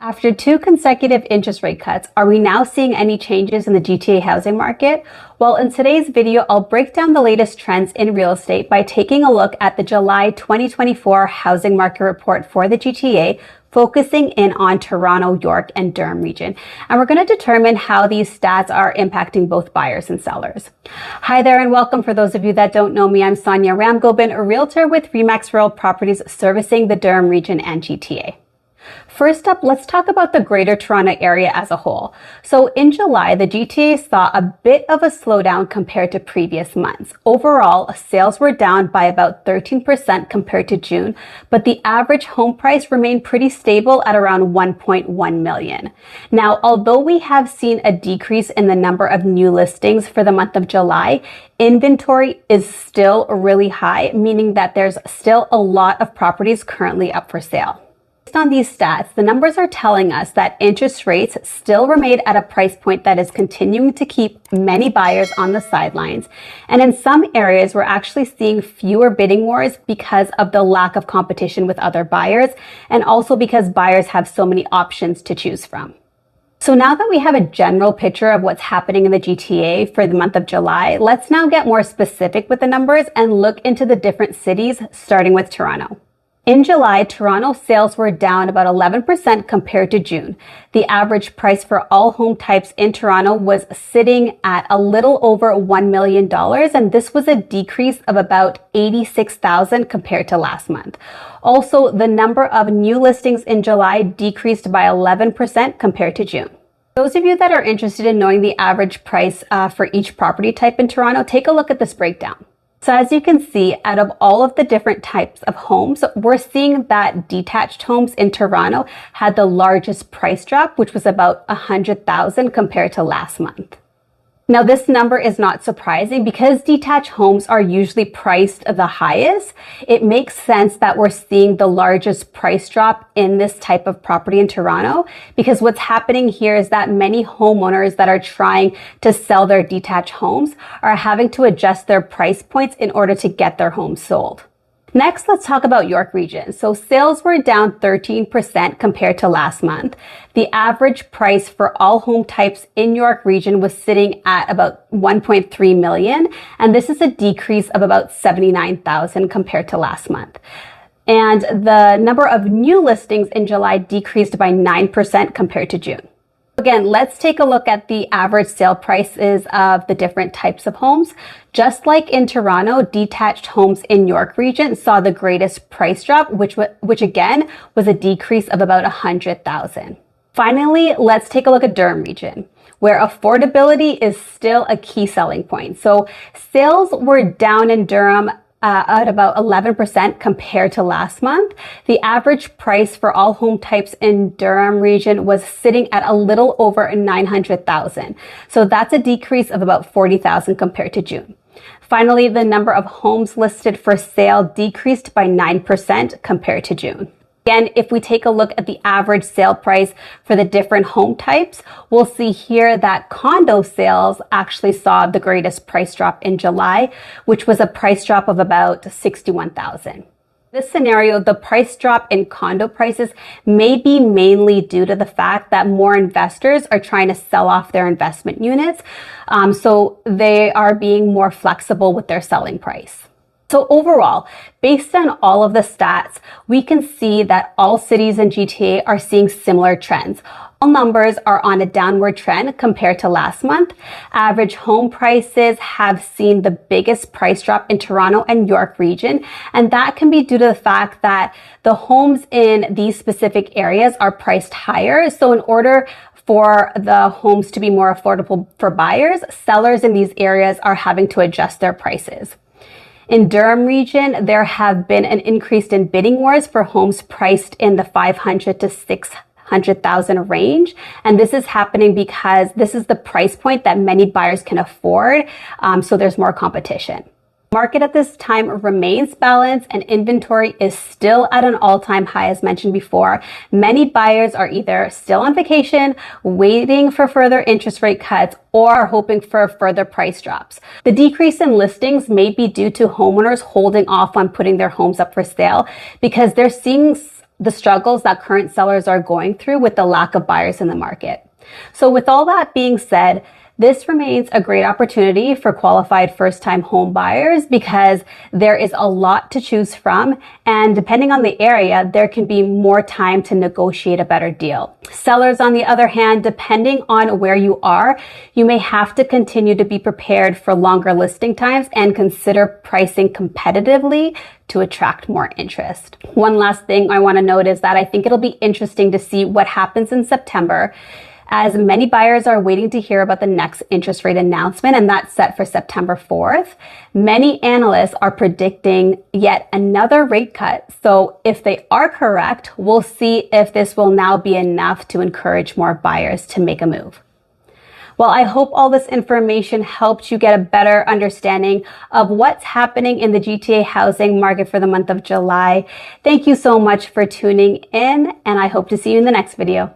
After 2 consecutive interest rate cuts, are we now seeing any changes in the GTA housing market? Well, in today's video, I'll break down the latest trends in real estate by taking a look at the July 2024 housing market report for the GTA, focusing in on Toronto, York, and Durham region. And we're going to determine how these stats are impacting both buyers and sellers. Hi there and welcome. For those of you that don't know me, I'm Sonia Ramgobin, a realtor with Remax Real Properties servicing the Durham region and GTA. First up, let's talk about the Greater Toronto Area as a whole. So in July, the GTA saw a bit of a slowdown compared to previous months. Overall, sales were down by about 13% compared to June, but the average home price remained pretty stable at around 1.1 million. Now, although we have seen a decrease in the number of new listings for the month of July, inventory is still really high, meaning that there's still a lot of properties currently up for sale. Based on these stats, the numbers are telling us that interest rates still remain at a price point that is continuing to keep many buyers on the sidelines. And in some areas, we're actually seeing fewer bidding wars because of the lack of competition with other buyers, and also because buyers have so many options to choose from. So now that we have a general picture of what's happening in the GTA for the month of July, let's now get more specific with the numbers and look into the different cities, starting with Toronto. In July, Toronto sales were down about 11% compared to June. The average price for all home types in Toronto was sitting at a little over $1 million, and this was a decrease of about 86,000 compared to last month. Also, the number of new listings in July decreased by 11% compared to June. Those of you that are interested in knowing the average price for each property type in Toronto, take a look at this breakdown. So as you can see, out of all of the different types of homes, we're seeing that detached homes in Toronto had the largest price drop, which was about 100,000 compared to last month. Now, this number is not surprising because detached homes are usually priced the highest. It makes sense that we're seeing the largest price drop in this type of property in Toronto, because what's happening here is that many homeowners that are trying to sell their detached homes are having to adjust their price points in order to get their homes sold. Next, let's talk about York region. So sales were down 13% compared to last month. The average price for all home types in York region was sitting at about 1.3 million. And this is a decrease of about 79,000 compared to last month. And the number of new listings in July decreased by 9% compared to June. Again, let's take a look at the average sale prices of the different types of homes. Just like in Toronto, detached homes in York region saw the greatest price drop, which again was a decrease of about 100,000. Finally, let's take a look at Durham region, where affordability is still a key selling point. So sales were down in Durham at about 11% compared to last month. The average price for all home types in Durham region was sitting at a little over 900,000. So that's a decrease of about 40,000 compared to June. Finally, the number of homes listed for sale decreased by 9% compared to June. Again, if we take a look at the average sale price for the different home types, we'll see here that condo sales actually saw the greatest price drop in July, which was a price drop of about 61,000. This scenario, the price drop in condo prices may be mainly due to the fact that more investors are trying to sell off their investment units, so they are being more flexible with their selling price. So overall, based on all of the stats, we can see that all cities in GTA are seeing similar trends. All numbers are on a downward trend compared to last month. Average home prices have seen the biggest price drop in Toronto and York region, and that can be due to the fact that the homes in these specific areas are priced higher. So in order for the homes to be more affordable for buyers, sellers in these areas are having to adjust their prices. In Durham region, there have been an increase in bidding wars for homes priced in the 500 to 600,000 range. And this is happening because this is the price point that many buyers can afford. So there's more competition. Market at this time remains balanced and inventory is still at an all-time high, as mentioned before. Many buyers are either still on vacation, waiting for further interest rate cuts, or hoping for further price drops. The decrease in listings may be due to homeowners holding off on putting their homes up for sale because they're seeing the struggles that current sellers are going through with the lack of buyers in the market. So with all that being said, this remains a great opportunity for qualified first-time home buyers because there is a lot to choose from, and depending on the area, there can be more time to negotiate a better deal. Sellers, on the other hand, depending on where you are, you may have to continue to be prepared for longer listing times and consider pricing competitively to attract more interest. One last thing I want to note is that I think it'll be interesting to see what happens in September, as many buyers are waiting to hear about the next interest rate announcement, and that's set for September 4th. Many analysts are predicting yet another rate cut. So if they are correct, we'll see if this will now be enough to encourage more buyers to make a move. Well, I hope all this information helped you get a better understanding of what's happening in the GTA housing market for the month of July. Thank you so much for tuning in, and I hope to see you in the next video.